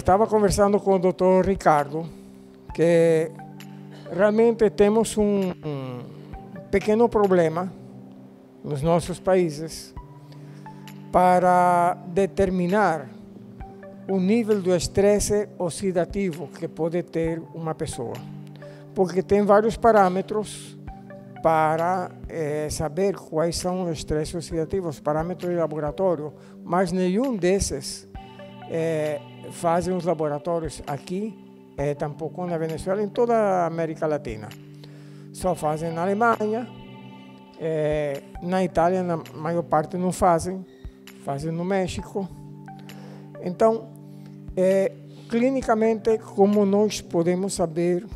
Estava conversando com o Dr. Ricardo, que realmente temos um pequeno problema nos nossos países para determinar o nível do estresse oxidativo que pode ter uma pessoa. Porque tem vários parâmetros para saber quais são os estresses oxidativos, parâmetros de laboratório, mas nenhum desses fazem os laboratórios aqui, tampouco na Venezuela, em toda a América Latina. Só fazem na Alemanha, na Itália, na maior parte não fazem no México. Então, clinicamente, como nós podemos saber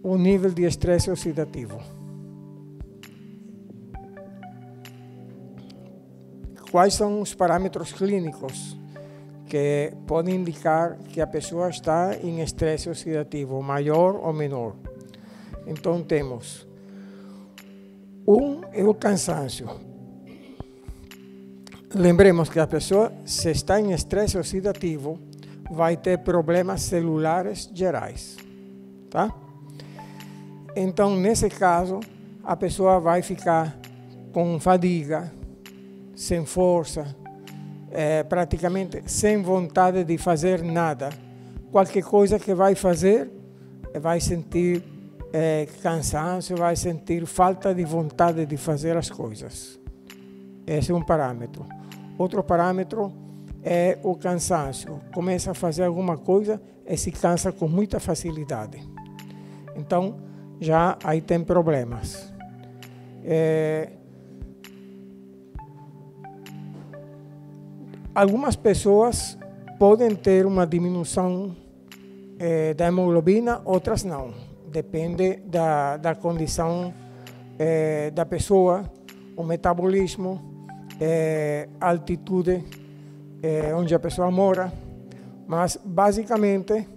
o nível de estresse oxidativo? Quais são os parâmetros clínicos que podem indicar que a pessoa está em estresse oxidativo, maior ou menor? Então, temos é o cansaço. Lembremos que a pessoa, se está em estresse oxidativo, vai ter problemas celulares gerais, tá? Então, nesse caso, a pessoa vai ficar com fadiga, sem força, praticamente sem vontade de fazer nada. Qualquer coisa que vai fazer, vai sentir cansaço, vai sentir falta de vontade de fazer as coisas. Esse é um parâmetro. Outro parâmetro é o cansaço. Começa a fazer alguma coisa e se cansa com muita facilidade. Então, já aí tem problemas. Algumas pessoas podem ter uma diminuição da hemoglobina, outras não. Depende da condição da pessoa, o metabolismo, a altitude onde a pessoa mora. Mas, basicamente,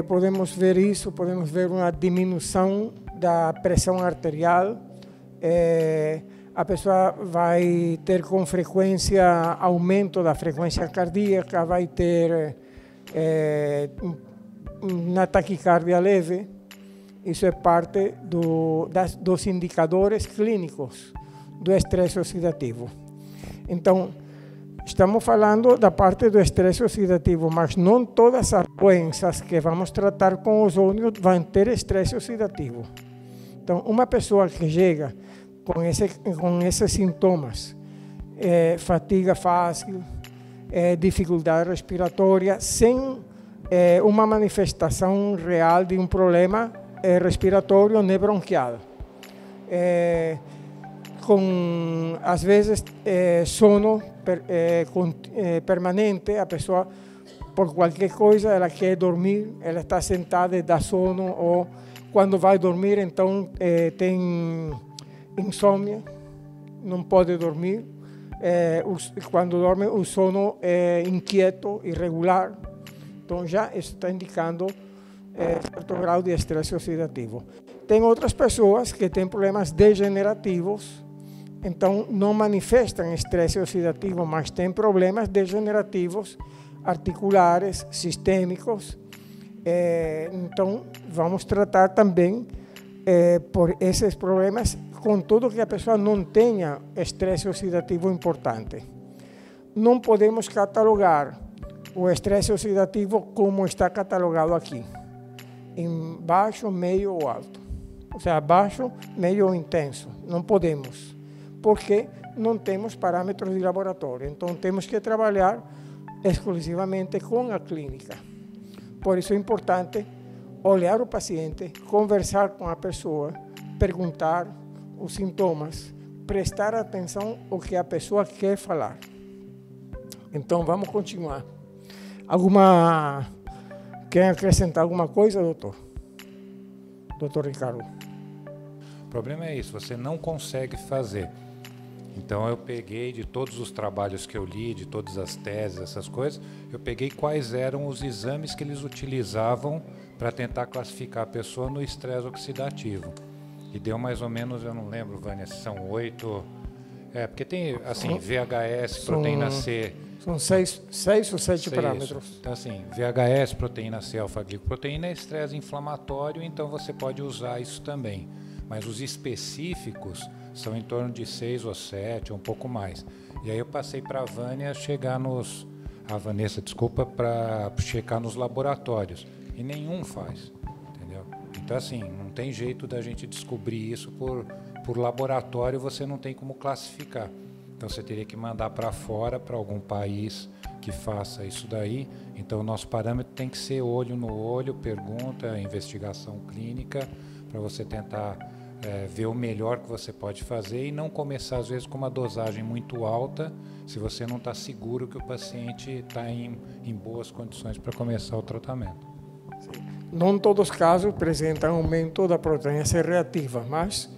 podemos ver isso, podemos ver uma diminuição da pressão arterial. A pessoa vai ter com frequência aumento da frequência cardíaca, vai ter uma taquicardia leve. Isso é parte dos indicadores clínicos do estresse oxidativo. Então, estamos falando da parte do estresse oxidativo, mas não todas as doenças que vamos tratar com ozônio vão ter estresse oxidativo. Então, uma pessoa que chega com esses sintomas, fatiga fácil, dificuldade respiratória, sem uma manifestação real de um problema respiratório nem bronquial. Com, às vezes, sono permanente, a pessoa, por qualquer coisa, ela quer dormir, ela está sentada e dá sono, ou quando vai dormir, então tem insônia, não pode dormir. Quando dorme, o sono é inquieto, irregular. Então, já isso está indicando certo grau de estresse oxidativo. Tem outras pessoas que têm problemas degenerativos, então não manifestam estresse oxidativo, mas têm problemas degenerativos, articulares, sistêmicos. Então, vamos tratar também por esses problemas, contudo que a pessoa não tenha estresse oxidativo importante. Não podemos catalogar o estresse oxidativo como está catalogado aqui, em baixo, meio ou alto. Ou seja, baixo, meio ou intenso. Não podemos, porque não temos parâmetros de laboratório. Então, temos que trabalhar exclusivamente com a clínica. Por isso é importante olhar o paciente, conversar com a pessoa, perguntar os sintomas, prestar atenção ao que a pessoa quer falar. Então, vamos continuar. Quer acrescentar alguma coisa, doutor? Doutor Ricardo. O problema é isso, você não consegue fazer. Então eu peguei de todos os trabalhos que eu li, de todas as teses, essas coisas, eu peguei quais eram os exames que eles utilizavam para tentar classificar a pessoa no estresse oxidativo. E deu mais ou menos, eu não lembro, Vânia, se são 8... porque tem, assim, VHS, proteína C, São seis ou sete Isso. parâmetros. Então, assim, VHS, proteína C, alfa-glicoproteína é estresse inflamatório, então você pode usar isso também. Mas os específicos são em torno de 6 ou 7, ou um pouco mais. E aí eu passei para a Vânia chegar a Vanessa, desculpa, para checar nos laboratórios. E nenhum faz, entendeu? Então, assim, não tem jeito da gente descobrir isso por laboratório, você não tem como classificar. Então você teria que mandar para fora, para algum país que faça isso daí. Então o nosso parâmetro tem que ser olho no olho, pergunta, investigação clínica, para você tentar ver o melhor que você pode fazer e não começar às vezes com uma dosagem muito alta, se você não está seguro que o paciente está em boas condições para começar o tratamento. Não todos os casos apresentam aumento da proteína C reativa, mas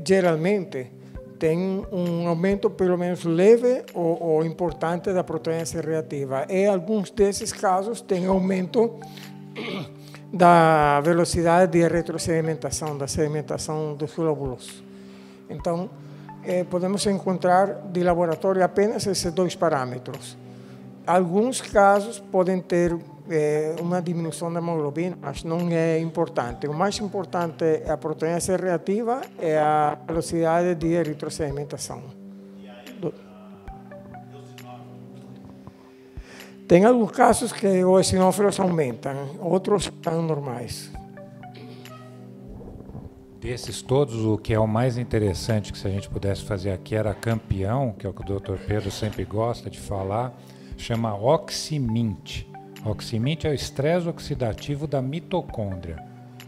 geralmente tem um aumento pelo menos leve ou importante da proteína C reativa. E alguns desses casos têm aumento da velocidade de retrosedimentação, da sedimentação dos glóbulos. Então, podemos encontrar de laboratório apenas esses dois parâmetros. Alguns casos podem ter uma diminuição da hemoglobina, mas não é importante. O mais importante é a proteína C reativa e a velocidade de eritrosedimentação. Tem alguns casos que os eosinófilos aumentam, outros estão normais. Desses todos, o que é o mais interessante que se a gente pudesse fazer aqui era campeão, que é o que o Dr. Pedro sempre gosta de falar, chama Oximint. Oximint é o estresse oxidativo da mitocôndria.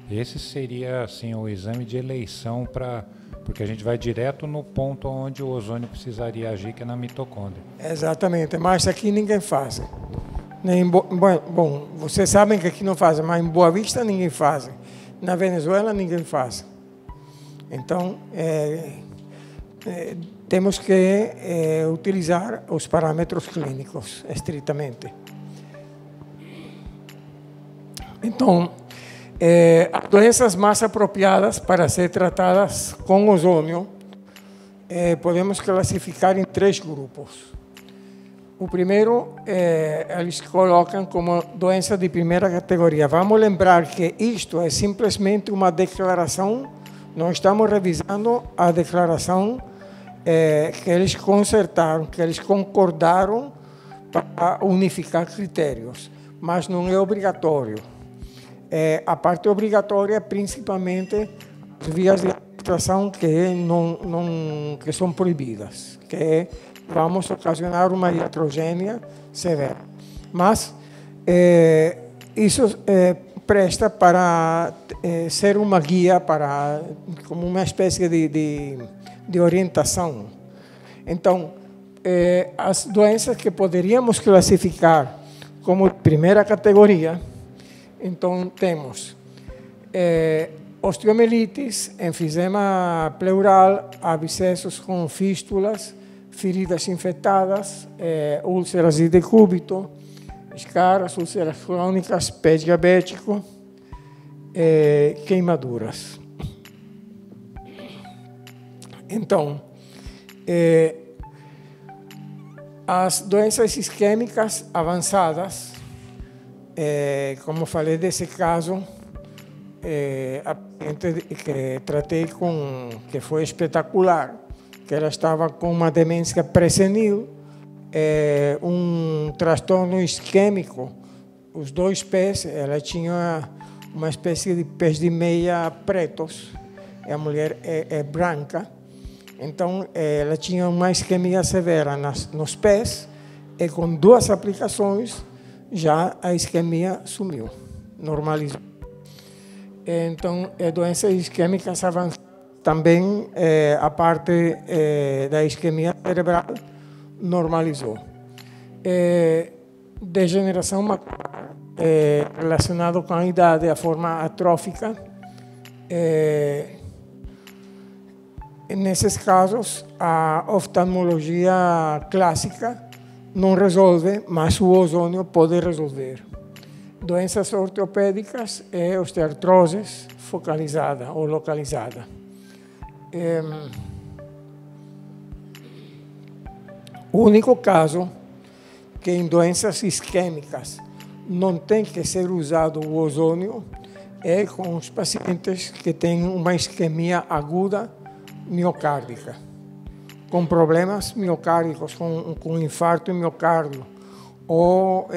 Esse seria assim o exame de eleição porque a gente vai direto no ponto onde o ozônio precisaria agir, que é na mitocôndria. Exatamente, mas aqui ninguém faz. Bom, vocês sabem que aqui não fazem, mas em Boa Vista ninguém faz. Na Venezuela ninguém faz. Então, temos que utilizar os parâmetros clínicos, estritamente. Então, as doenças mais apropriadas para ser tratadas com ozônio, podemos classificar em 3 grupos. O primeiro, eles colocam como doença de primeira categoria. Vamos lembrar que isto é simplesmente uma declaração, nós estamos revisando a declaração que eles consertaram, que eles concordaram para unificar critérios, mas não é obrigatório. A parte obrigatória é principalmente as vias de administração que são proibidas, que vamos ocasionar uma iatrogênia severa. Mas isso presta para ser uma guia, como uma espécie de orientação. Então, as doenças que poderíamos classificar como primeira categoria, então temos osteomielites, enfisema pleural, abscessos com fístulas, feridas infectadas, úlceras de decúbito, escaras, úlceras crônicas, pé diabético, queimaduras. Então, as doenças isquêmicas avançadas, como falei desse caso, a paciente que tratei que foi espetacular, que ela estava com uma demência pré-senil, um transtorno isquêmico, os 2 pés, ela tinha uma espécie de pés de meia pretos, a mulher é branca, então ela tinha uma isquemia severa nos pés, e com 2 aplicações já a isquemia sumiu, normalizou. Então, doenças isquêmicas avançadas, também a parte da isquemia cerebral normalizou. Degeneração macular relacionada com a idade, a forma atrófica. Nesses casos, a oftalmologia clássica não resolve, mas o ozônio pode resolver. Doenças ortopédicas e osteoartrose focalizada ou localizada. O único caso que em doenças isquêmicas não tem que ser usado o ozônio é com os pacientes que têm uma isquemia aguda miocárdica, com problemas miocárdicos, com infarto miocárdio, ou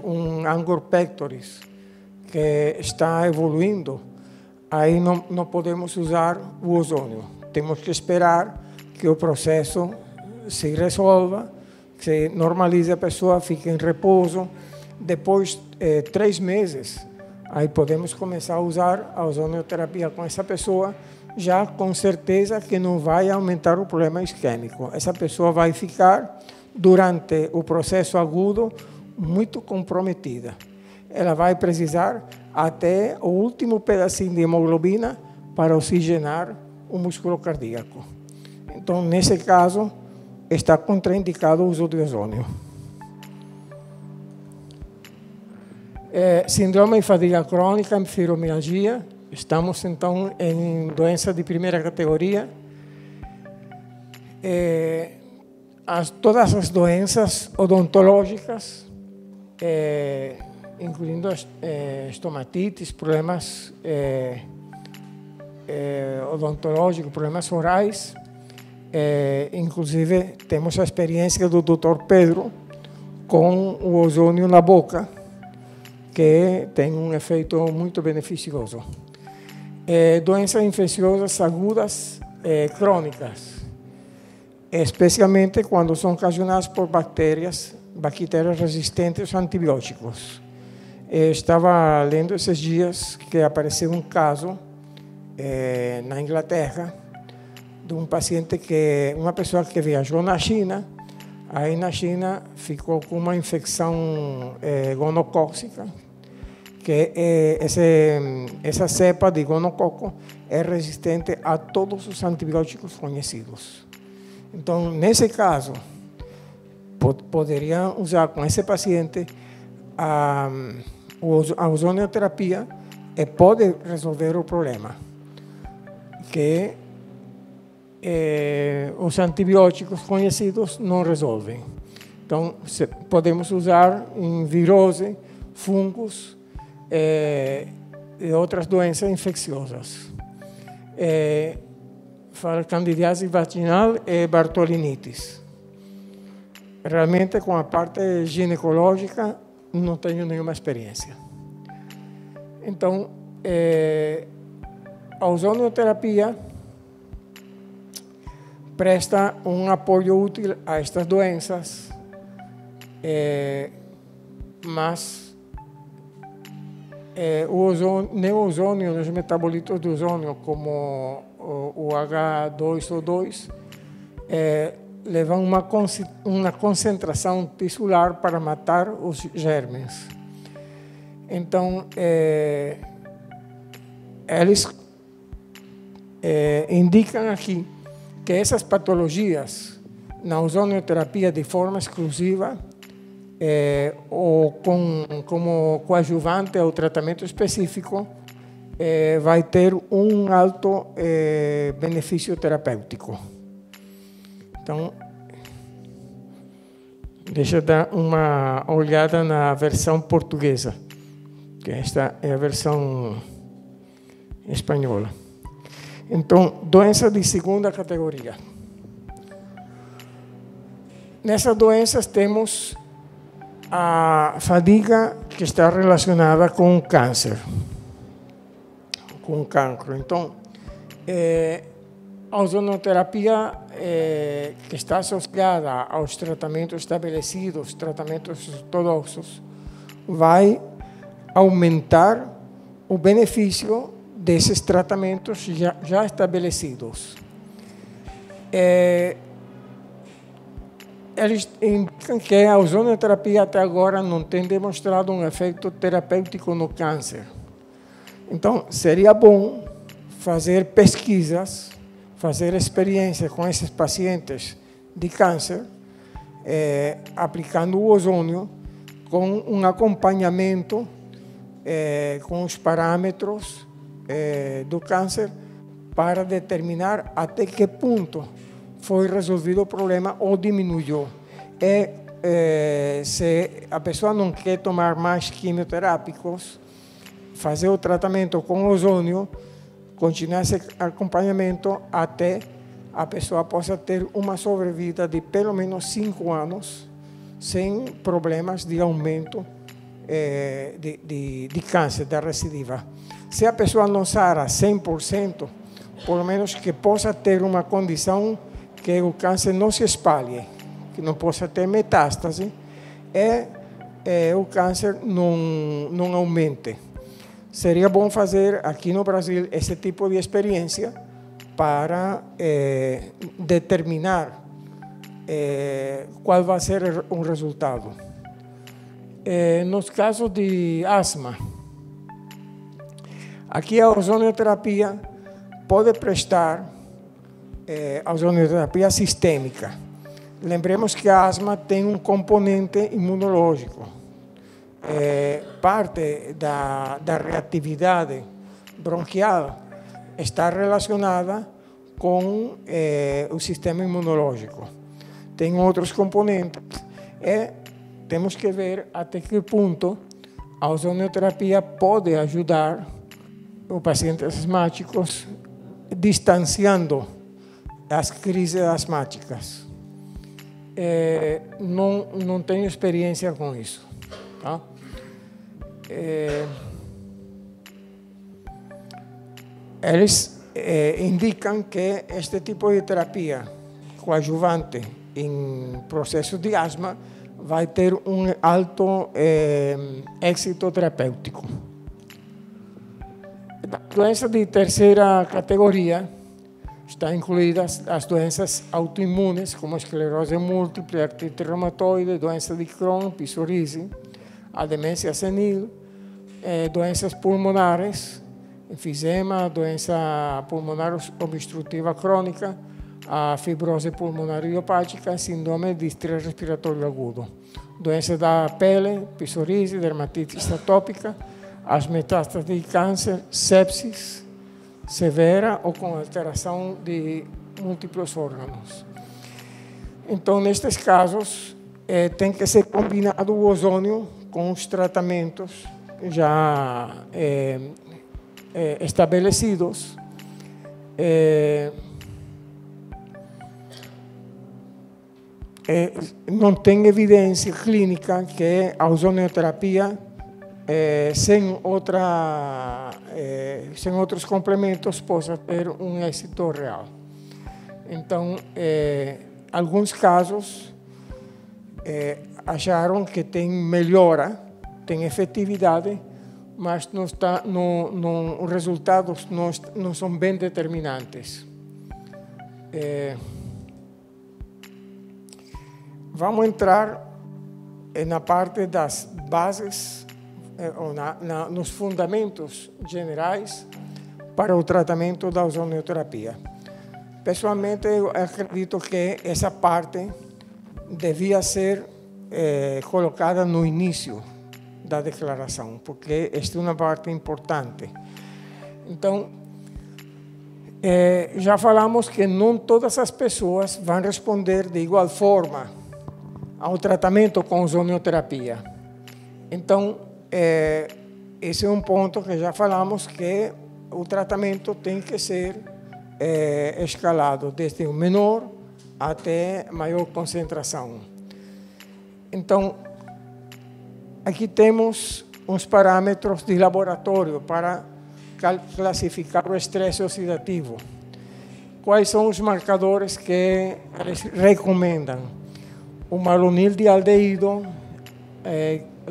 um angor pectoris que está evoluindo. Aí não podemos usar o ozônio. Temos que esperar que o processo se resolva, que se normalize, a pessoa fique em repouso. Depois, 3 meses, aí podemos começar a usar a ozonioterapia com essa pessoa, já com certeza que não vai aumentar o problema isquêmico. Essa pessoa vai ficar, durante o processo agudo, muito comprometida. Ela vai precisar até o último pedacinho de hemoglobina para oxigenar o músculo cardíaco. Então, nesse caso, está contraindicado o uso de ozônio. Síndrome de fadiga crônica, fibromialgia. Estamos, então, em doença de primeira categoria. Todas as doenças odontológicas, incluindo estomatites, problemas odontológicos, problemas orais. Inclusive, temos a experiência do Dr. Pedro com o ozônio na boca, que tem um efeito muito beneficioso. Doenças infecciosas agudas crônicas, especialmente quando são ocasionadas por bactérias resistentes a antibióticos. Estava lendo esses dias que apareceu um caso na Inglaterra de um paciente uma pessoa que viajou na China. Aí na China ficou com uma infecção gonocócica, que essa cepa de gonococo é resistente a todos os antibióticos conhecidos. Então, nesse caso, poderiam usar com esse paciente a ozonioterapia e pode resolver o problema, que os antibióticos conhecidos não resolvem. Então, podemos usar em virose, fungos e outras doenças infecciosas. Candidíase vaginal e bartolinitis. Realmente, com a parte ginecológica, não tenho nenhuma experiência. Então, a ozonioterapia presta um apoio útil a estas doenças, mas o ozônio, os metabolitos do ozônio, como o H2O2, levam uma concentração tisular para matar os germes. Então, eles indicam aqui que essas patologias, na ozonioterapia de forma exclusiva, ou como coadjuvante ao tratamento específico, vai ter um alto benefício terapêutico. Então, deixa eu dar uma olhada na versão portuguesa, que esta é a versão espanhola. Então, doença de segunda categoria. Nessas doenças temos a fadiga que está relacionada com o câncer, com o cancro. Então, a ozonoterapia que está associada aos tratamentos estabelecidos, tratamentos ortodoxos, vai aumentar o benefício desses tratamentos já estabelecidos. Eles indicam que a ozonoterapia até agora não tem demonstrado um efeito terapêutico no câncer. Então, seria bom fazer pesquisas, fazer experiências com esses pacientes de câncer, aplicando o ozônio com um acompanhamento com os parâmetros do câncer para determinar até que ponto foi resolvido o problema ou diminuiu. se a pessoa não quer tomar mais quimioterápicos, fazer o tratamento com ozônio, continuar esse acompanhamento até a pessoa possa ter uma sobrevida de pelo menos 5 anos, sem problemas de aumento de câncer, da recidiva. Se a pessoa não sara 100%, pelo menos que possa ter uma condição que o câncer não se espalhe, que não possa ter metástase, o câncer não aumente. Seria bom fazer aqui no Brasil esse tipo de experiência para determinar qual vai ser o resultado. Nos casos de asma, aqui a ozonioterapia pode prestar a ozonioterapia sistêmica. Lembremos que a asma tem um componente imunológico. Parte da reatividade bronquial está relacionada com o sistema imunológico. Tem outros componentes. Temos que ver até que ponto a ozonioterapia pode ajudar os pacientes asmáticos, distanciando as crises asmáticas. Não tenho experiência com isso. Tá? Eles indicam que este tipo de terapia coadjuvante em processo de asma vai ter um alto êxito terapêutico. Doença de terceira categoria está incluídas as doenças autoimunes, como esclerose múltiple, artrite reumatoide, doença de Crohn, psoríase, a demência senil, doenças pulmonares, enfisema, doença pulmonar obstrutiva crônica, a fibrose pulmonar idiopática, síndrome de estresse respiratório agudo, doença da pele, psoríase, dermatite atópica, as metástases de câncer, sepsis severa ou com alteração de múltiplos órgãos. Então, nestes casos, tem que ser combinado o ozônio com os tratamentos já estabelecidos. Não tem evidência clínica que a ozonioterapia sem outros complementos possa ter um êxito real. Então, alguns casos acharam que tem melhora, tem efetividade, mas os resultados não são bem determinantes. Vamos entrar na parte das bases, nos fundamentos gerais para o tratamento da ozonioterapia. Pessoalmente, eu acredito que essa parte devia ser colocada no início da declaração, porque esta é uma parte importante. Então, já falamos que não todas as pessoas vão responder de igual forma ao tratamento com ozonioterapia. Então, esse é um ponto que já falamos, que o tratamento tem que ser escalado desde o menor até maior concentração. Então, aqui temos uns parâmetros de laboratório para classificar o estresse oxidativo. Quais são os marcadores que eles recomendam? O malonildialdeído,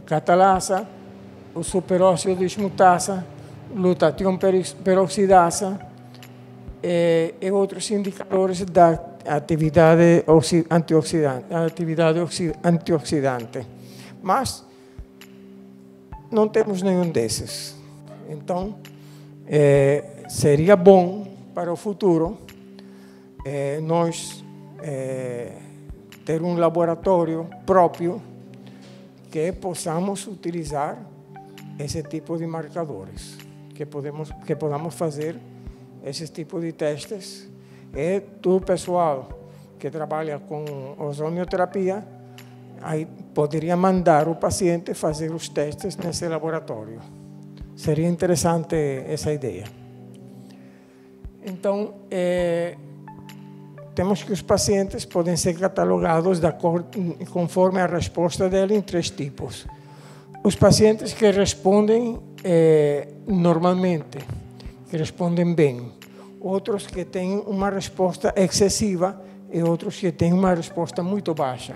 catalasa, o superóxido dismutasa, glutatión peroxidasa e outros indicadores da atividade antioxidante. Mas não temos nenhum desses. Então, seria bom para o futuro nós ter um laboratório próprio que possamos utilizar esse tipo de marcadores, que podamos fazer esse tipo de testes. E todo o pessoal que trabalha com ozonioterapia, aí poderia mandar o paciente fazer os testes nesse laboratório. Seria interessante essa ideia. Então, temos que os pacientes podem ser catalogados conforme a resposta dele em 3 tipos. Os pacientes que respondem normalmente, que respondem bem. Outros que têm uma resposta excessiva e outros que têm uma resposta muito baixa.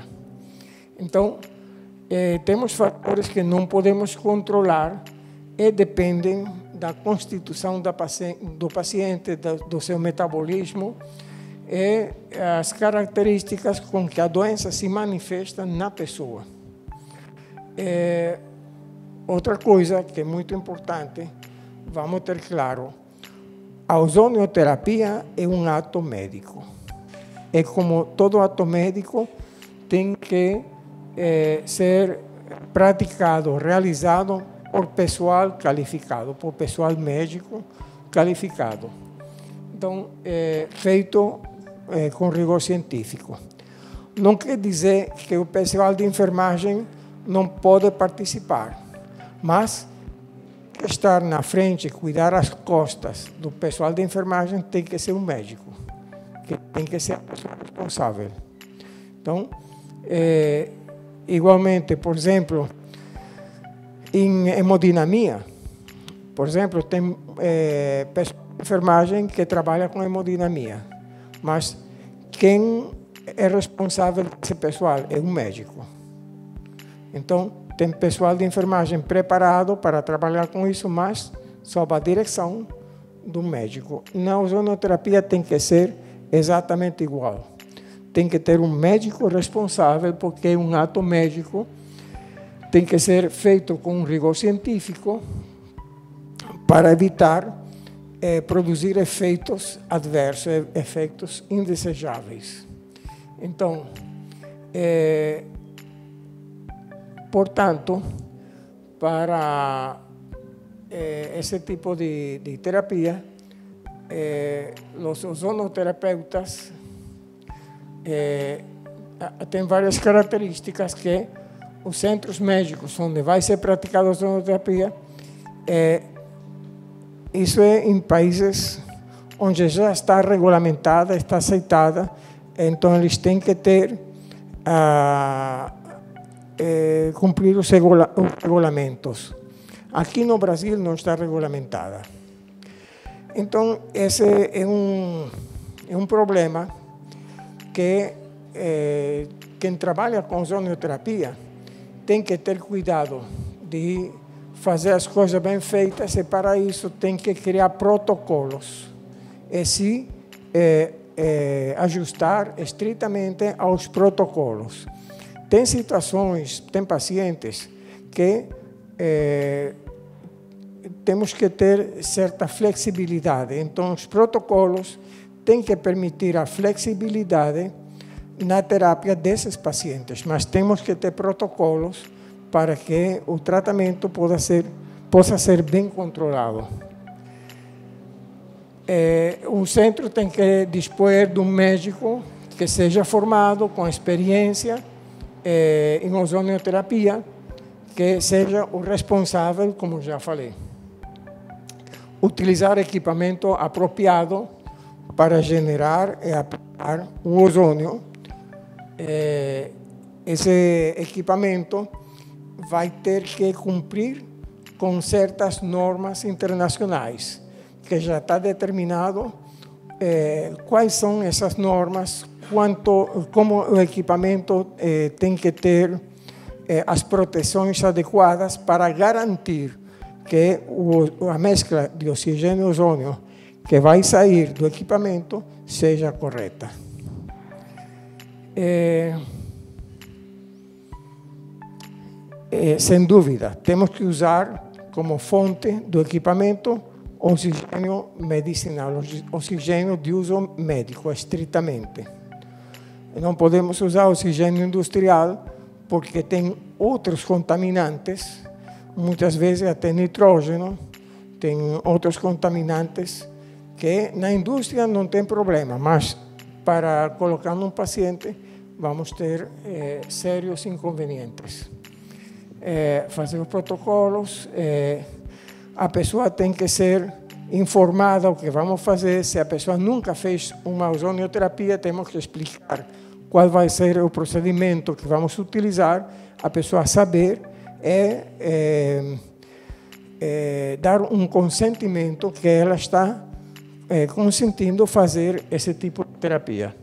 Então, temos fatores que não podemos controlar e dependem da constituição do paciente, do seu metabolismo e as características com que a doença se manifesta na pessoa. Outra coisa que é muito importante, vamos ter claro, a ozonioterapia é um ato médico. É como todo ato médico, tem que ser praticado, realizado por pessoal qualificado, por pessoal médico qualificado. Então, feito com rigor científico. Não quer dizer que o pessoal de enfermagem não pode participar, mas estar na frente, cuidar as costas do pessoal de enfermagem tem que ser um médico, que tem que ser a pessoa responsável. Então, igualmente, por exemplo, em hemodinamia, por exemplo, tem pessoal de enfermagem que trabalha com hemodinamia, mas quem é responsável desse pessoal é um médico. Então, tem pessoal de enfermagem preparado para trabalhar com isso, mas sob a direção do médico. Na ozonioterapia tem que ser exatamente igual. Tem que ter um médico responsável, porque é um ato médico, tem que ser feito com um rigor científico para evitar produzir efeitos adversos, efeitos indesejáveis. Então, portanto, para esse tipo de terapia, os ozonoterapeutas têm várias características que os centros médicos onde vai ser praticada a ozonoterapia, isso é em países onde já está regulamentada, está aceitada, então eles têm que ter cumprir os regulamentos. Aqui no Brasil não está regulamentada. Então, esse é um problema que quem trabalha com ozonioterapia tem que ter cuidado de fazer as coisas bem feitas, e para isso tem que criar protocolos e se ajustar estritamente aos protocolos. Tem situações, tem pacientes que temos que ter certa flexibilidade. Então, os protocolos têm que permitir a flexibilidade na terapia desses pacientes, mas temos que ter protocolos para que o tratamento possa ser bem controlado. O centro tem que dispor de um médico que seja formado, com experiência em ozonioterapia, que seja o responsável, como já falei. Utilizar equipamento apropriado para generar e aplicar o ozônio. Esse equipamento vai ter que cumprir com certas normas internacionais, que já está determinado quais são essas normas, como o equipamento tem que ter as proteções adequadas para garantir que a mescla de oxigênio e ozônio que vai sair do equipamento seja correta. Sem dúvida, temos que usar como fonte do equipamento oxigênio medicinal, oxigênio de uso médico, estritamente. Não podemos usar oxigênio industrial porque tem outros contaminantes, muitas vezes até nitrógeno, tem outros contaminantes que na indústria não tem problema, mas para colocar num paciente vamos ter sérios inconvenientes. Fazer os protocolos, a pessoa tem que ser informada o que vamos fazer. Se a pessoa nunca fez uma ozonioterapia, temos que explicar qual vai ser o procedimento que vamos utilizar, a pessoa saber dar um consentimento que ela está consentindo fazer esse tipo de terapia.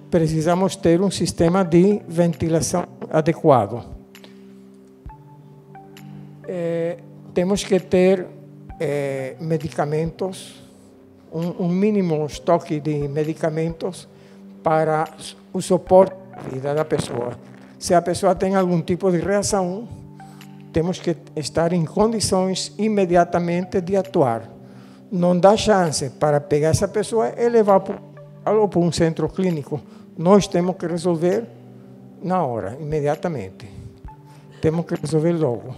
Precisamos ter um sistema de ventilação adequado. Temos que ter medicamentos, um mínimo estoque de medicamentos para o suporte da vida da pessoa. Se a pessoa tem algum tipo de reação, temos que estar em condições imediatamente de atuar. Não dá chance para pegar essa pessoa e levar para um centro clínico. Nós temos que resolver na hora, imediatamente. Temos que resolver logo.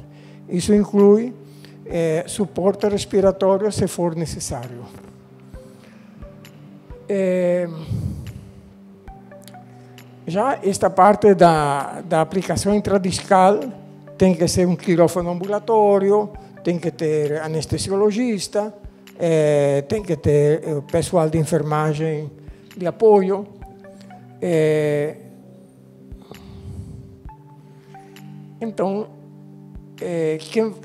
Isso inclui suporte respiratório, se for necessário. Já esta parte da aplicação intradiscal tem que ser um quirófano ambulatório, tem que ter anestesiologista, tem que ter pessoal de enfermagem de apoio. Então,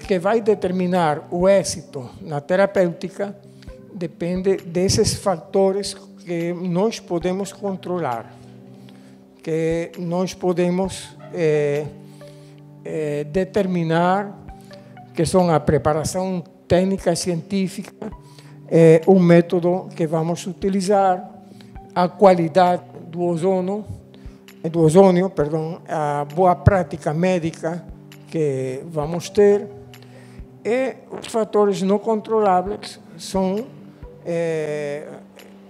que vai determinar o êxito na terapêutica depende desses fatores que nós podemos controlar, que nós podemos determinar, que são a preparação técnica científica, o método que vamos utilizar, a qualidade do ozônio, a boa prática médica que vamos ter, e os fatores não controláveis são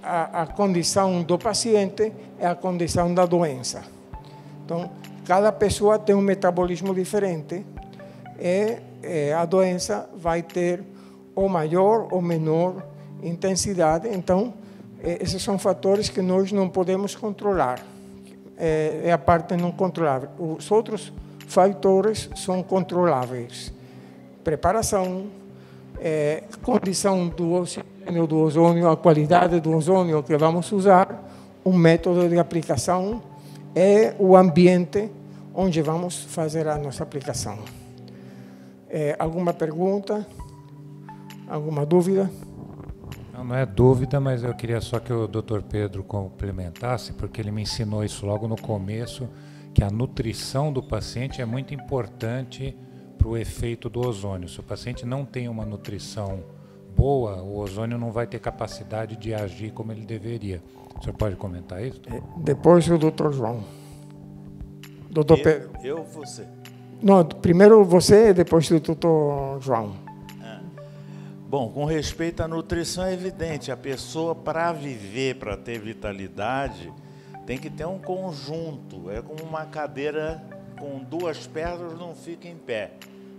a condição do paciente e a condição da doença. Então, cada pessoa tem um metabolismo diferente e a doença vai ter ou maior ou menor intensidade. Então, esses são fatores que nós não podemos controlar. É a parte não controlável. Os outros fatores são controláveis. Preparação, condição do oxigênio, do ozônio, a qualidade do ozônio que vamos usar, um método de aplicação e o ambiente onde vamos fazer a nossa aplicação. Alguma pergunta? Alguma dúvida? Não é dúvida, mas eu queria só que o Dr. Pedro complementasse, porque ele me ensinou isso logo no começo, que a nutrição do paciente é muito importante para o efeito do ozônio. Se o paciente não tem uma nutrição boa, o ozônio não vai ter capacidade de agir como ele deveria. O senhor pode comentar isso? Depois o Dr. João. Dr. Pedro. Eu, você. Não, primeiro você e depois o Dr. João. Bom, com respeito à nutrição, é evidente, a pessoa, para viver, para ter vitalidade, tem que ter um conjunto. É como uma cadeira com 2 pernas, não fica em pé.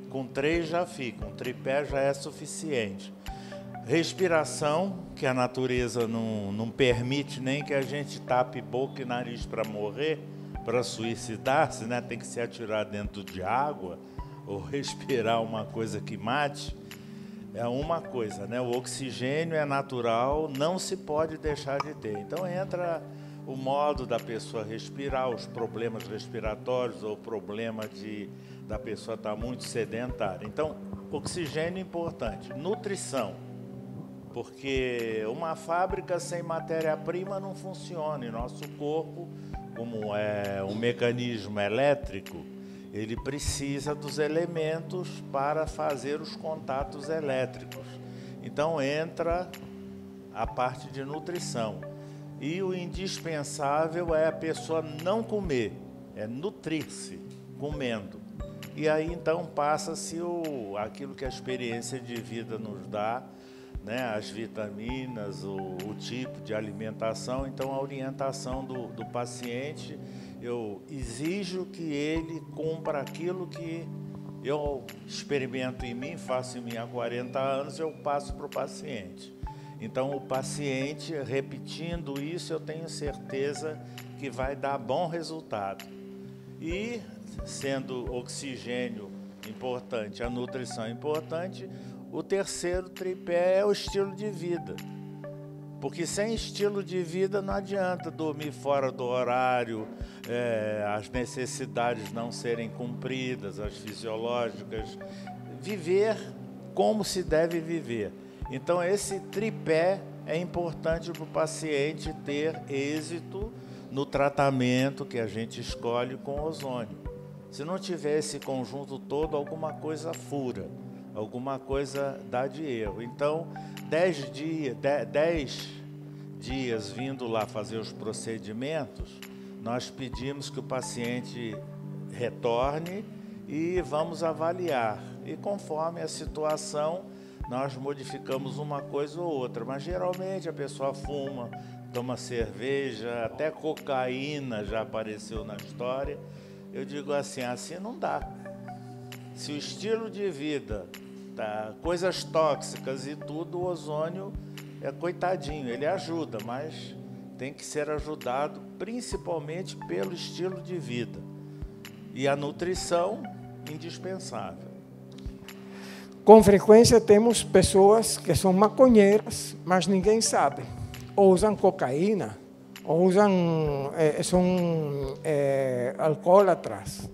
Com 3 já fica, um tripé já é suficiente. Respiração, que a natureza não permite nem que a gente tape boca e nariz para morrer, para suicidar-se, né? Tem que se atirar dentro de água ou respirar uma coisa que mate. É uma coisa, né? O oxigênio é natural, não se pode deixar de ter. Então entra o modo da pessoa respirar, os problemas respiratórios ou o problema da pessoa estar muito sedentária. Então, oxigênio é importante. Nutrição, porque uma fábrica sem matéria-prima não funciona. E nosso corpo, como é um mecanismo elétrico, ele precisa dos elementos para fazer os contatos elétricos. Então entra a parte de nutrição. E o indispensável é a pessoa não comer, é nutrir-se, comendo. E aí então passa-se aquilo que a experiência de vida nos dá, né? As vitaminas, o tipo de alimentação. Então a orientação do paciente, eu exijo que ele cumpra aquilo que eu experimento em mim, faço em mim há 40 anos, eu passo para o paciente. Então, o paciente, repetindo isso, eu tenho certeza que vai dar bom resultado. E, sendo oxigênio importante, a nutrição importante, o terceiro tripé é o estilo de vida. Porque sem estilo de vida não adianta dormir fora do horário, as necessidades não serem cumpridas, as fisiológicas. Viver como se deve viver. Então, esse tripé é importante para o paciente ter êxito no tratamento que a gente escolhe com ozônio. Se não tiver esse conjunto todo, alguma coisa fura, alguma coisa dá de erro. Então, 10 dias vindo lá fazer os procedimentos, nós pedimos que o paciente retorne e vamos avaliar. E conforme a situação, nós modificamos uma coisa ou outra. Mas geralmente a pessoa fuma, toma cerveja, até cocaína já apareceu na história. Eu digo assim não dá. Se o estilo de vida, coisas tóxicas e tudo, o ozônio é coitadinho, ele ajuda, mas tem que ser ajudado principalmente pelo estilo de vida. E a nutrição, indispensável. Com frequência temos pessoas que são maconheiras, mas ninguém sabe. Ou usam cocaína, ou são alcoólatras.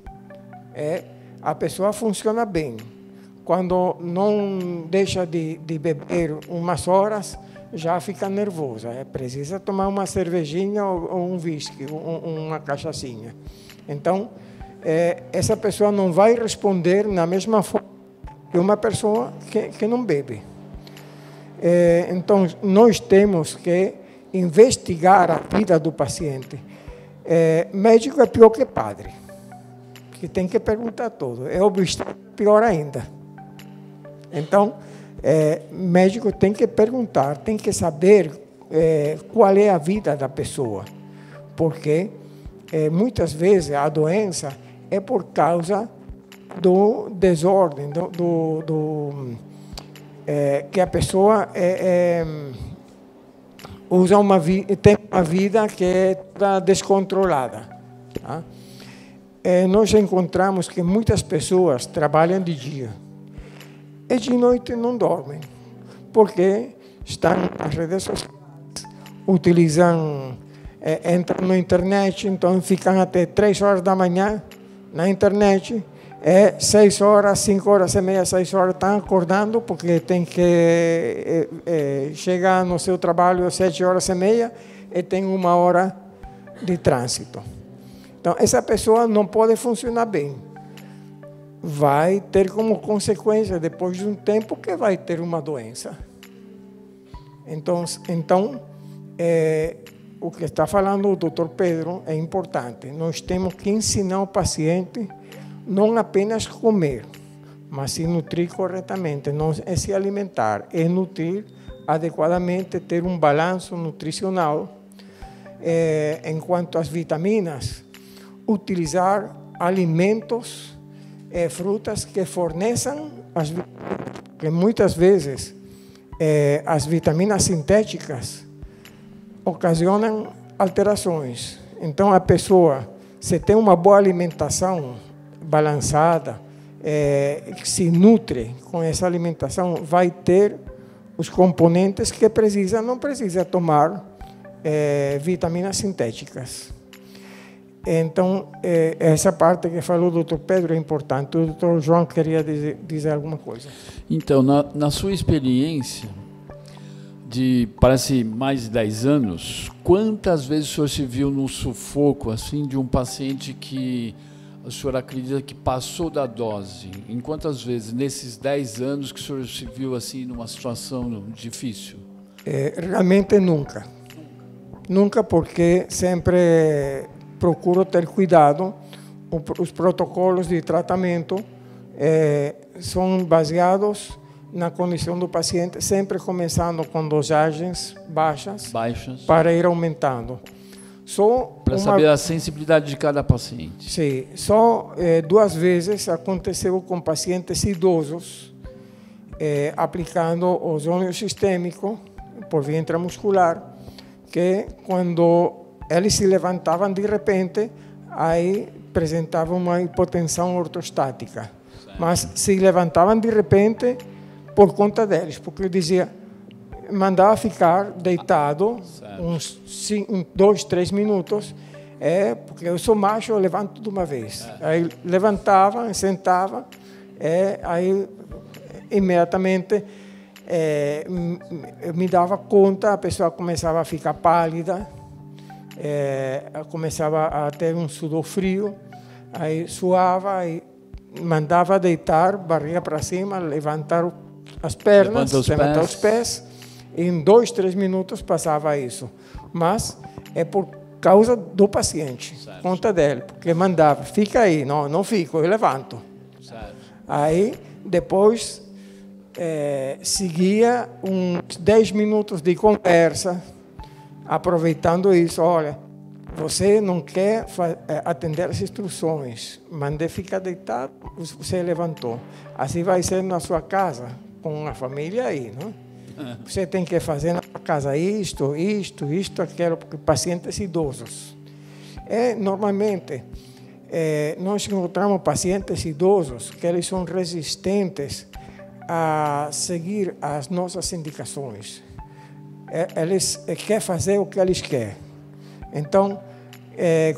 A pessoa funciona bem. Quando não deixa de beber umas horas, já fica nervosa. Precisa tomar uma cervejinha ou um whisky, uma cachaçinha. Então, essa pessoa não vai responder na mesma forma que uma pessoa que não bebe. Então, nós temos que investigar a vida do paciente. Médico é pior que padre, que tem que perguntar tudo. Obstetra pior ainda. Então, médico tem que perguntar, tem que saber qual é a vida da pessoa, porque muitas vezes a doença é por causa do desordem, que a pessoa tem uma vida que é toda descontrolada. Tá? Nós encontramos que muitas pessoas trabalham de dia e de noite não dormem, porque estão nas redes sociais, entram na internet, então ficam até 3 horas da manhã na internet, 6 horas, 5 horas e meia, 6 horas estão acordando, porque tem que chegar no seu trabalho às 7 horas e meia e tem 1 hora de trânsito. Então, essa pessoa não pode funcionar bem. Vai ter como consequência, depois de um tempo, que vai ter uma doença. Então o que está falando o Dr. Pedro é importante. Nós temos que ensinar o paciente não apenas comer, mas se nutrir corretamente, não é se alimentar, é nutrir adequadamente, ter um balanço nutricional. Enquanto às vitaminas, utilizar alimentos, frutas que forneçam as vitaminas, porque muitas vezes as vitaminas sintéticas ocasionam alterações. Então, a pessoa, se tem uma boa alimentação balançada, que se nutre com essa alimentação, vai ter os componentes que precisa, não precisa tomar vitaminas sintéticas. Então, essa parte que falou o doutor Pedro é importante. O doutor João queria dizer alguma coisa. Então, na sua experiência, parece mais de 10 anos, quantas vezes o senhor se viu num sufoco assim, de um paciente que o senhor acredita que passou da dose? Em quantas vezes, nesses 10 anos, que o senhor se viu assim, numa situação difícil? Realmente nunca. Nunca, porque sempre procuro ter cuidado. Os protocolos de tratamento são baseados na condição do paciente, sempre começando com dosagens baixas. Para ir aumentando. Para saber a sensibilidade de cada paciente. Sim, só 2 vezes aconteceu com pacientes idosos, aplicando ozônio sistêmico por via intramuscular, que quando eles se levantavam de repente, aí apresentavam uma hipotensão ortostática. Mas se levantavam de repente por conta deles, porque eu dizia, mandava ficar deitado uns 2, 3 minutos, porque eu sou macho, eu levanto de uma vez. Aí levantava, sentava, aí imediatamente eu me dava conta, a pessoa começava a ficar pálida, começava a ter um sudor frio, aí suava, e mandava deitar, barriga para cima, levantar as pernas, levantar os pés, e em 2, 3 minutos passava isso. Mas é por causa do paciente, certo. Conta dele, porque mandava, fica aí, não fico, eu levanto. Certo. Aí, depois, seguia uns 10 minutos de conversa, aproveitando isso, olha, você não quer atender as instruções, mandei ficar deitado, você levantou. Assim vai ser na sua casa, com a família aí, não? Você tem que fazer na sua casa isto, aquilo, porque pacientes idosos. Normalmente, nós encontramos pacientes idosos que eles são resistentes a seguir as nossas indicações. Eles querem fazer o que eles querem. Então,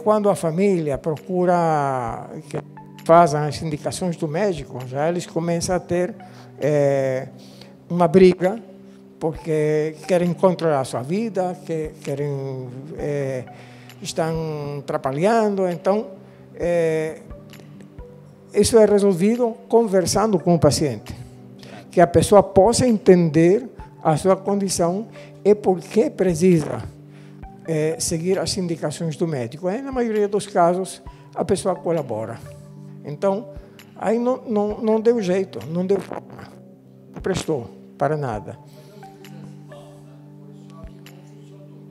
quando a família procura que façam as indicações do médico, já eles começam a ter uma briga, porque querem controlar a sua vida, estão atrapalhando. Então, isso é resolvido conversando com o paciente, que a pessoa possa entender a sua condição e por que precisa seguir as indicações do médico. Na maioria dos casos, a pessoa colabora. Então, aí não deu jeito, não deu forma, não prestou para nada.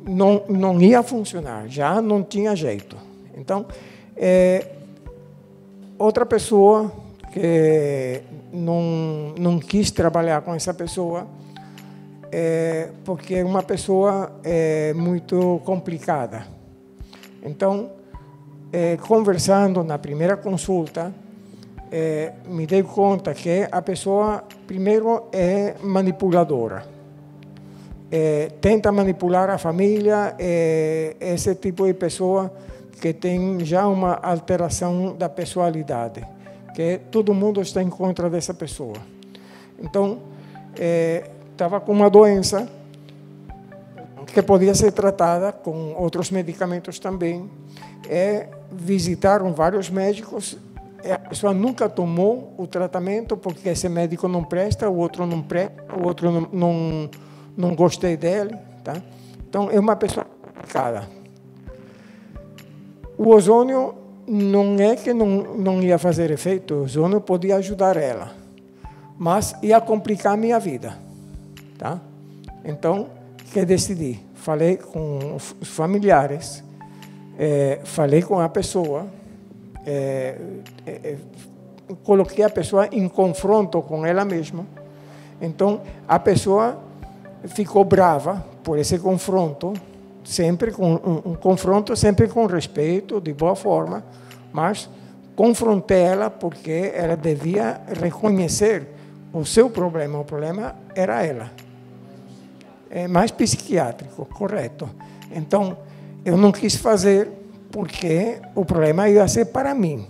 Não ia funcionar, já não tinha jeito. Então, outra pessoa que não quis trabalhar com essa pessoa, porque uma pessoa muito complicada. Então, conversando na primeira consulta, me dei conta que a pessoa, primeiro, é manipuladora. Tenta manipular a família, esse tipo de pessoa que tem já uma alteração da personalidade, que todo mundo está em contra dessa pessoa. Então, estava com uma doença que podia ser tratada com outros medicamentos também. Visitaram vários médicos, a pessoa nunca tomou o tratamento porque esse médico não presta, o outro não presta, o outro não gostei dele, tá? Então, é uma pessoa complicada. O ozônio não é que não ia fazer efeito, o ozônio podia ajudar ela, mas ia complicar a minha vida, tá? Então, que decidi? Falei com os familiares, falei com a pessoa, coloquei a pessoa em confronto com ela mesma. Então, a pessoa ficou brava por esse confronto, sempre com um confronto sempre com respeito, de boa forma, mas confrontei ela porque ela devia reconhecer o seu problema. O problema era ela. Mais psiquiátrico, correto. Então, eu não quis fazer porque o problema ia ser para mim.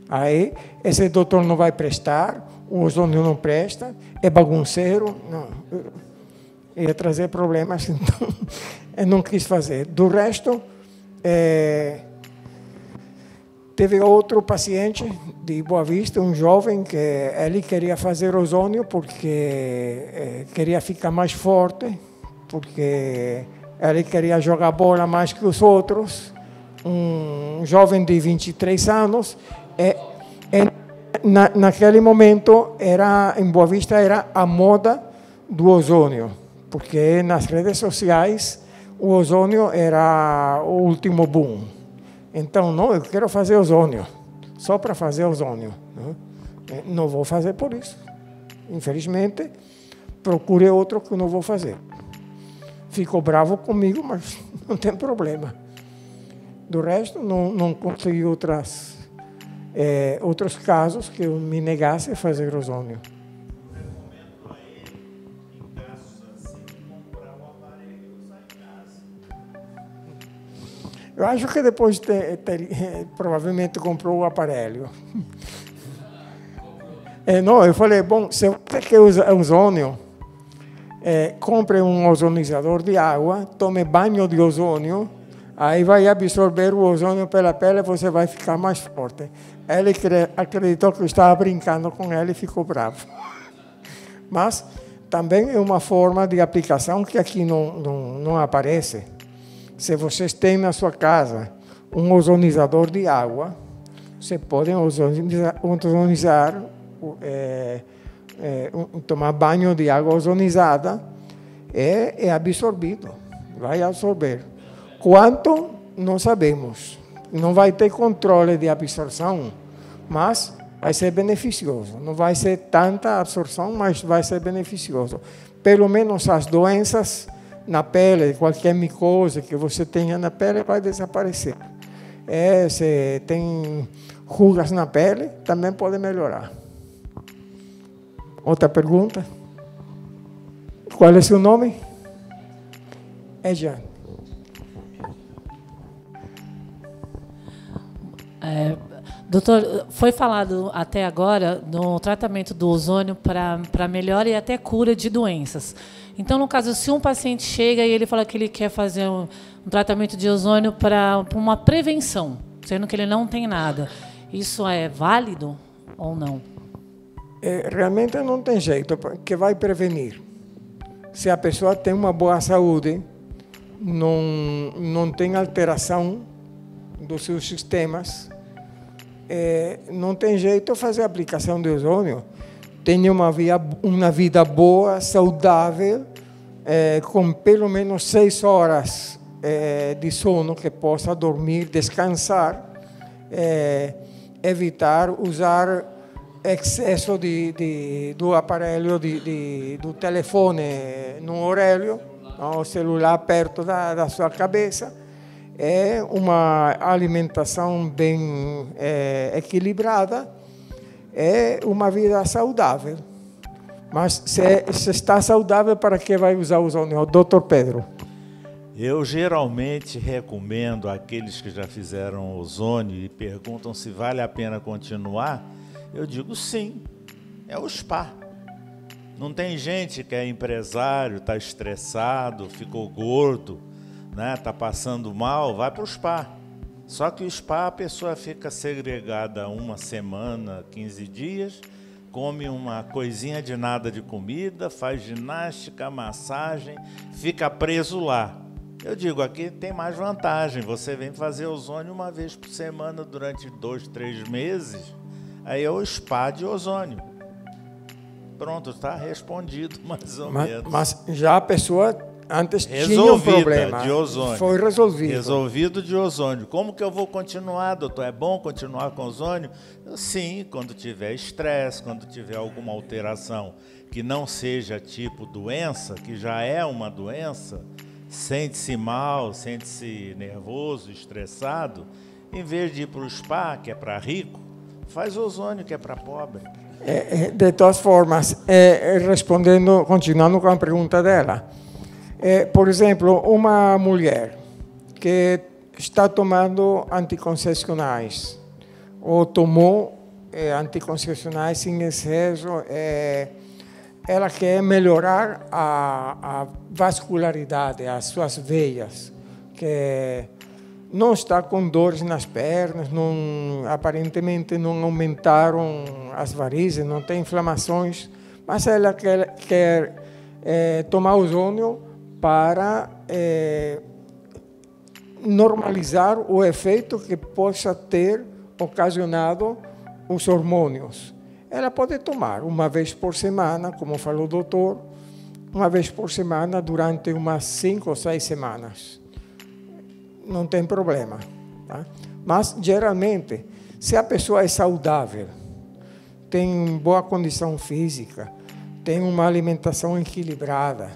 Aí, esse doutor não vai prestar, o ozônio não presta, é bagunceiro, não. Ia trazer problemas, então eu não quis fazer. Do resto, teve outro paciente de Boa Vista, um jovem, que ele queria fazer ozônio porque queria ficar mais forte, porque ele queria jogar bola mais que os outros. Um jovem de 23 anos, naquele momento, em Boa Vista, era a moda do ozônio, porque nas redes sociais o ozônio era o último boom. Então, não, eu quero fazer ozônio, só para fazer ozônio. Não vou fazer por isso. Infelizmente, procure outro que eu não vou fazer. ficou bravo comigo, mas não tem problema. Do resto, não consegui outros casos que eu me negasse a fazer ozônio. Recomendo a ele, em casos assim, comprar um aparelho e usar em casa. Eu acho que depois provavelmente comprou o aparelho. Não, eu falei, bom, se você quer usar ozônio, compre um ozonizador de água, tome banho de ozônio, aí vai absorver o ozônio pela pele e você vai ficar mais forte. Ele acreditou que eu estava brincando com ele e ficou bravo. Mas também é uma forma de aplicação que aqui não aparece. Se vocês têm na sua casa um ozonizador de água, você pode ozonizar tomar banho de água ozonizada, é absorvido, vai absorver. Quanto, não sabemos. Não vai ter controle de absorção, mas vai ser beneficioso. Não vai ser tanta absorção, mas vai ser beneficioso. Pelo menos as doenças na pele, qualquer micose que você tenha na pele, vai desaparecer. Se tem rugas na pele, também pode melhorar. Outra pergunta? Qual é seu nome? Jean. Doutor, foi falado até agora no tratamento do ozônio para melhora e até cura de doenças. Então, no caso, se um paciente chega e ele fala que ele quer fazer um tratamento de ozônio para uma prevenção, sendo que ele não tem nada, isso é válido ou não? Realmente não tem jeito, porque vai prevenir. Se a pessoa tem uma boa saúde, não tem alteração dos seus sistemas, não tem jeito de fazer a aplicação de ozônio. Tenha uma vida boa, saudável, com pelo menos 6 horas de sono, que possa dormir, descansar, evitar usar excesso do aparelho, do telefone no orelho, o celular perto da sua cabeça. É uma alimentação bem equilibrada, é uma vida saudável. Mas se está saudável, para que vai usar o ozônio? Dr. Pedro. Eu geralmente recomendo àqueles que já fizeram ozônio e perguntam se vale a pena continuar, eu digo sim, é o spa. Não tem gente que é empresário, está estressado, ficou gordo, está passando mal, vai para o spa. Só que o spa, a pessoa fica segregada 1 semana, 15 dias, come uma coisinha de nada de comida, faz ginástica, massagem, fica preso lá. Eu digo, aqui tem mais vantagem, você vem fazer ozônio 1 vez por semana durante 2, 3 meses, aí é o spa de ozônio. Pronto, está respondido mais ou menos. Mas já a pessoa antes tinha um problema de ozônio. Foi resolvido. Resolvido de ozônio. Como que eu vou continuar, doutor? É bom continuar com ozônio? Sim, quando tiver estresse, quando tiver alguma alteração que não seja tipo doença, que já é uma doença, sente-se mal, sente-se nervoso, estressado, em vez de ir para o spa, que é para rico, faz ozônio, que é para pobre. De todas formas, respondendo, continuando com a pergunta dela, por exemplo, uma mulher que está tomando anticoncepcionais ou tomou anticoncepcionais em excesso, ela quer melhorar a vascularidade, as suas veias, que não está com dores nas pernas, aparentemente não aumentaram as varizes, não tem inflamações, mas ela quer tomar ozônio para normalizar o efeito que possa ter ocasionado os hormônios. Ela pode tomar 1 vez por semana, como falou o doutor, 1 vez por semana durante umas 5 ou 6 semanas. Não tem problema. Tá? Mas, geralmente, se a pessoa é saudável, tem boa condição física, tem uma alimentação equilibrada,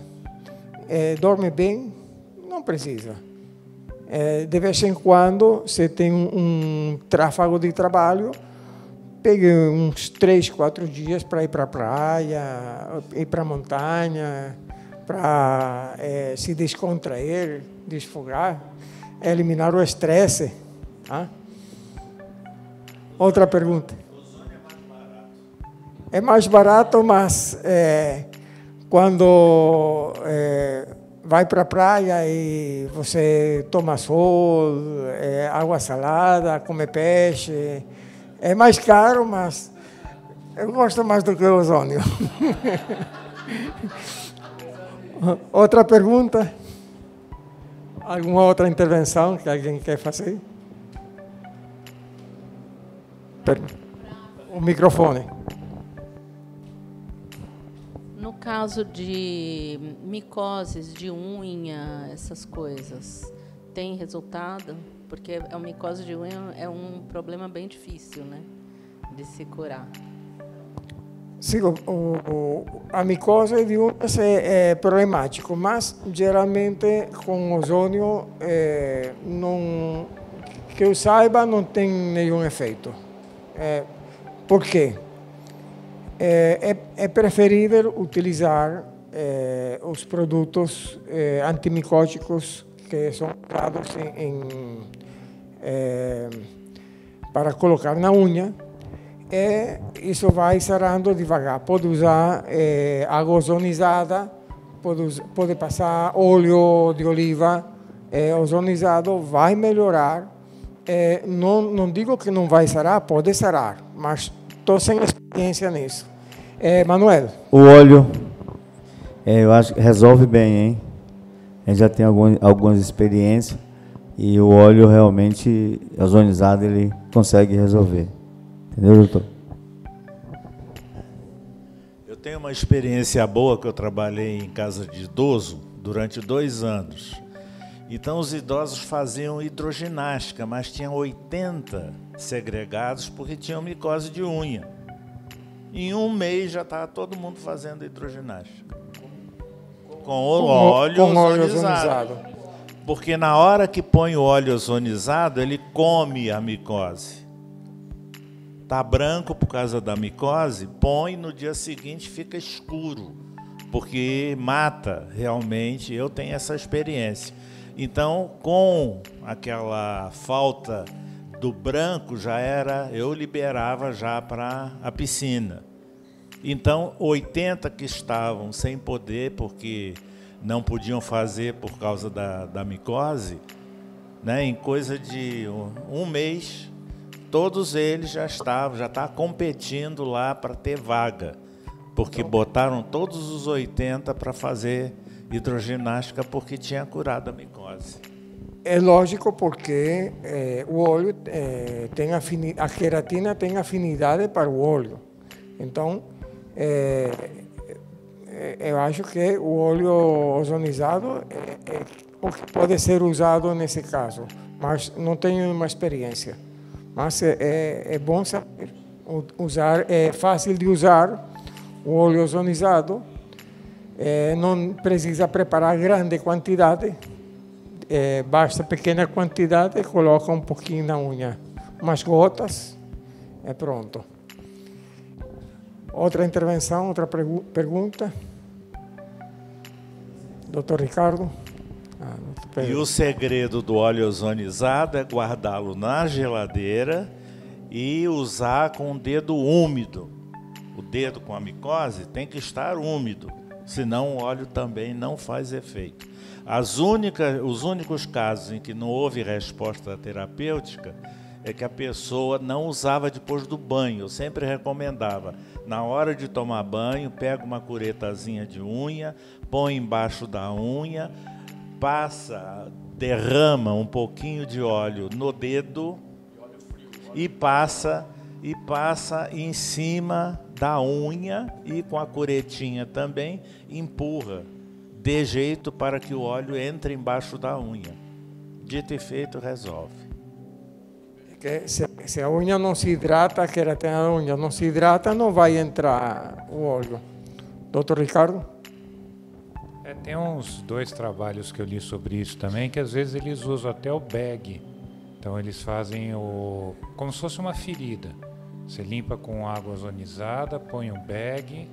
dorme bem, não precisa. De vez em quando, se tem um tráfego de trabalho, pegue uns 3, 4 dias para ir para a praia, ir para a montanha, para se descontrair, desfogar, eliminar o estresse. Tá? Outra pergunta. É mais barato, mas quando vai para a praia e você toma sol, água salada, come peixe, é mais caro, mas eu gosto mais do que o ozônio. Outra pergunta? Alguma outra intervenção que alguém quer fazer? O microfone. No caso de micoses de unha, essas coisas, tem resultado? Porque a micose de unha é um problema bem difícil, né, de se curar. Sim, a micose de unhas é problemático, mas geralmente com ozônio, não, que eu saiba, não tem nenhum efeito. Por quê? É preferível utilizar os produtos antimicóticos que são usados para colocar na unha, e isso vai sarando devagar. Pode usar água ozonizada, pode passar óleo de oliva ozonizado, vai melhorar. Não digo que não vai sarar, pode sarar, mas estou sem experiência nisso. Manuel? O óleo, eu acho que resolve bem, hein? A gente já tem algumas experiências e o óleo realmente ozonizado ele consegue resolver. Entendeu, doutor? Eu tenho uma experiência boa que eu trabalhei em casa de idoso durante 2 anos. Então, os idosos faziam hidroginástica, mas tinham 80 segregados porque tinham micose de unha. Em 1 mês já estava todo mundo fazendo hidroginástica. Com óleo ozonizado. Porque na hora que põe o óleo ozonizado, ele come a micose. Está branco por causa da micose, põe, no dia seguinte fica escuro, porque mata realmente. Eu tenho essa experiência. Então, com aquela falta do branco, eu liberava já para a piscina. Então, 80 que estavam sem poder, porque não podiam fazer por causa da micose, né, em coisa de 1 mês, todos eles já estavam competindo lá para ter vaga, porque botaram todos os 80 para fazer hidroginástica porque tinha curado a micose. É lógico, porque o óleo a queratina tem afinidade para o óleo. Então, eu acho que o óleo ozonizado é o que pode ser usado nesse caso, mas não tenho uma experiência. Mas é bom saber usar, é fácil de usar o óleo ozonizado, não precisa preparar grande quantidade, basta pequena quantidade, coloca um pouquinho na unha, umas gotas, é pronto. Outra intervenção, outra pergunta? Doutor Ricardo? E o segredo do óleo ozonizado é guardá-lo na geladeira e usar com o dedo úmido. O dedo com a micose tem que estar úmido, senão o óleo também não faz efeito. Os únicos casos em que não houve resposta terapêutica é que a pessoa não usava depois do banho. Eu sempre recomendava, na hora de tomar banho, pega uma curetazinha de unha, põe embaixo da unha, derrama um pouquinho de óleo no dedo e passa em cima da unha e com a curetinha também empurra, de jeito para que o óleo entre embaixo da unha. Dito e feito, resolve. Se a unha não se hidrata, a queratina da unha não se hidrata, não vai entrar o óleo. Doutor Ricardo? Tem uns 2 trabalhos que eu li sobre isso também, que às vezes eles usam até o bag. Então eles fazem como se fosse uma ferida. Você limpa com água ozonizada, põe um bag,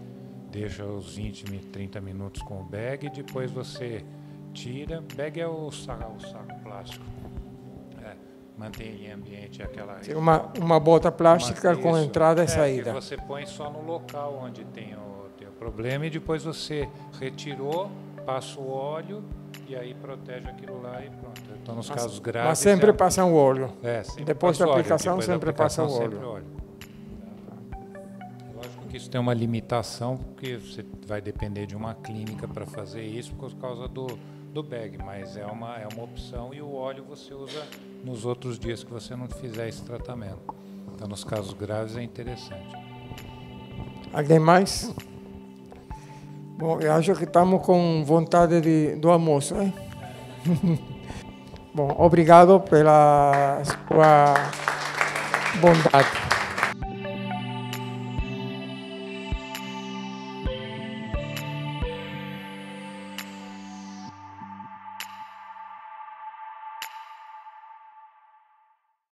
deixa os 20, 30 minutos com o bag, depois você tira. Bag é o saco plástico. Mantém em ambiente aquela... Uma bota plástica com isso, entrada e saída. Que você põe só no local onde tem o problema e depois você retirou, passa o óleo e aí protege aquilo lá e pronto. Então, nos casos graves... Mas sempre passa o óleo. Sempre depois da aplicação, óleo. sempre passa o óleo. Lógico que isso tem uma limitação, porque você vai depender de uma clínica para fazer isso por causa do bag, mas é uma opção e o óleo você usa nos outros dias que você não fizer esse tratamento. Então, nos casos graves é interessante. Alguém mais? Bom, eu acho que estamos com vontade do almoço, hein? Bom, obrigado pela sua bondade.